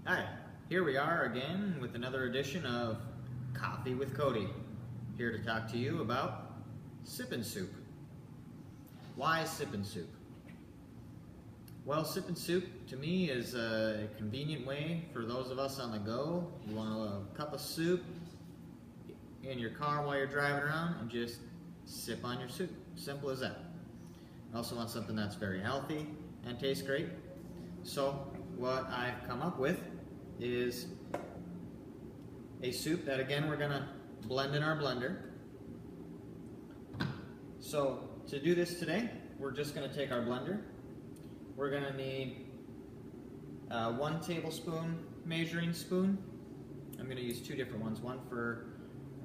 Hi, here we are again with another edition of Coffee with Cody. Here to talk to you about Sippin' Soup. Why Sippin' Soup? Well, Sippin' Soup to me is a convenient way for those of us on the go. You want a cup of soup in your car while you're driving around and just sip on your soup. Simple as that. You also want something that's very healthy and tastes great. So what I've come up with is a soup that again we're gonna blend in our blender. So to do this today, we're just gonna take our blender. We're gonna need 1 tablespoon measuring spoon. I'm gonna use 2 different ones, one for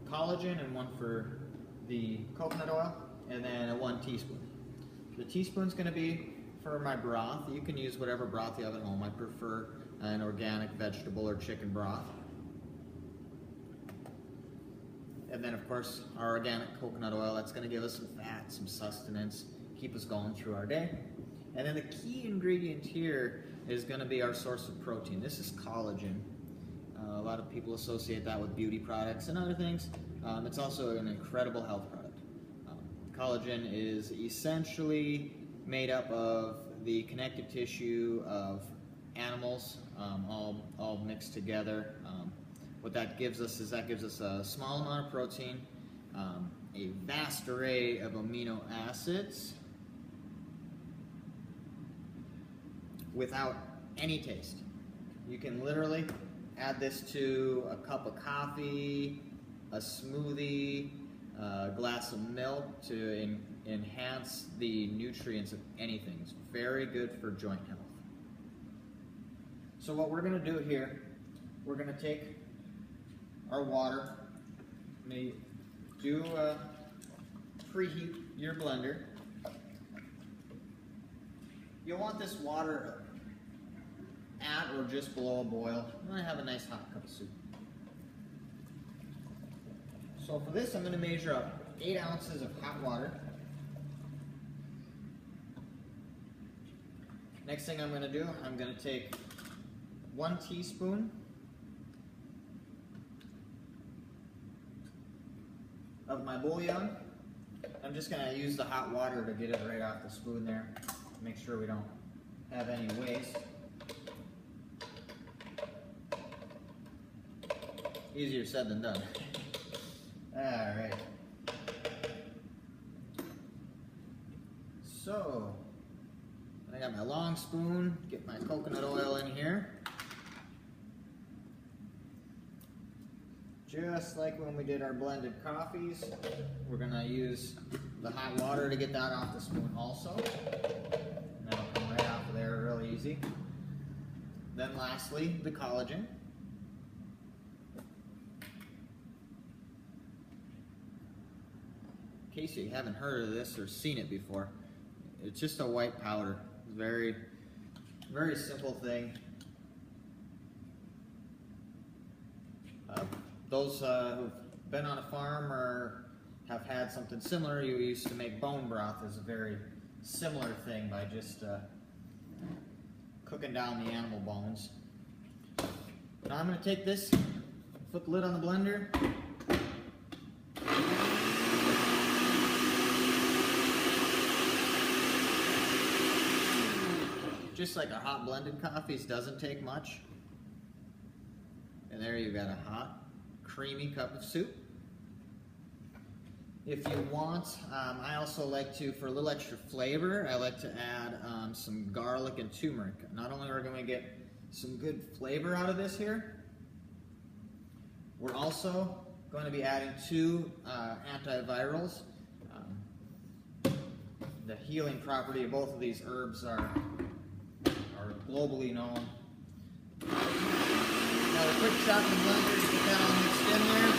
collagen and one for the coconut oil, and then 1 teaspoon. The teaspoon's gonna be for my broth. You can use whatever broth you have at home. I prefer an organic vegetable or chicken broth. And then of course our organic coconut oil, that's going to give us some fat, some sustenance, keep us going through our day. And then the key ingredient here is going to be our source of protein. This is collagen. A lot of people associate that with beauty products and other things. It's also an incredible health product. Collagen is essentially made up of the connective tissue of animals, all mixed together. What that gives us is a small amount of protein, a vast array of amino acids without any taste. You can literally add this to a cup of coffee, a smoothie, a glass of milk to enhance the nutrients of anything. It's very good for joint health. So what we're going to do here, we're going to take our water, preheat your blender. You'll want this water at or just below a boil. You want to have a nice hot cup of soup. So for this I'm going to measure up 8 ounces of hot water. Next thing I'm going to do, I'm going to take 1 teaspoon of my bouillon. I'm just going to use the hot water to get it right off the spoon there. Make sure we don't have any waste. Easier said than done. Alright. So, I got my long spoon, get my coconut oil in here. Just like when we did our blended coffees, we're going to use the hot water to get that off the spoon also. And that'll come right off of there real easy. Then lastly, the collagen. In case you haven't heard of this or seen it before, it's just a white powder. Very, very simple thing. Those who've been on a farm or have had something similar, you used to make bone broth is a very similar thing by just cooking down the animal bones. Now I'm going to take this, flip the lid on the blender. Just like our hot blended coffees, doesn't take much. And there you got a hot, creamy cup of soup. If you want, I also like to, for a little extra flavor, I like to add some garlic and turmeric. Not only are we going to get some good flavor out of this here, we're also going to be adding 2 antivirals. The healing property of both of these herbs are globally known. Now a quick shot in the blender to get that all mixed in there.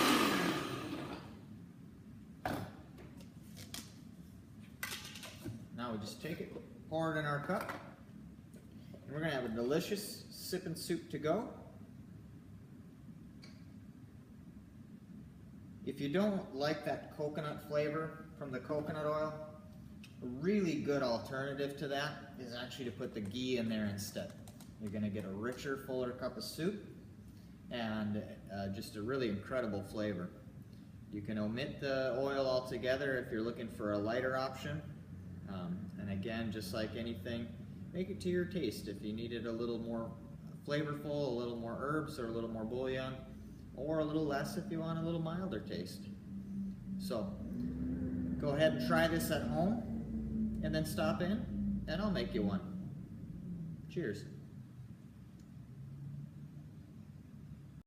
Now we just take it, pour it in our cup, and we're going to have a delicious sippin' soup to go. If you don't like that coconut flavor from the coconut oil, a really good alternative to that is actually to put the ghee in there instead. You're going to get a richer, fuller cup of soup and just a really incredible flavor. You can omit the oil altogether if you're looking for a lighter option. And again, just like anything, make it to your taste. If you need it a little more flavorful, a little more herbs, or a little more bouillon, or a little less if you want a little milder taste. So go ahead and try this at home, and then stop in, and I'll make you one. Cheers.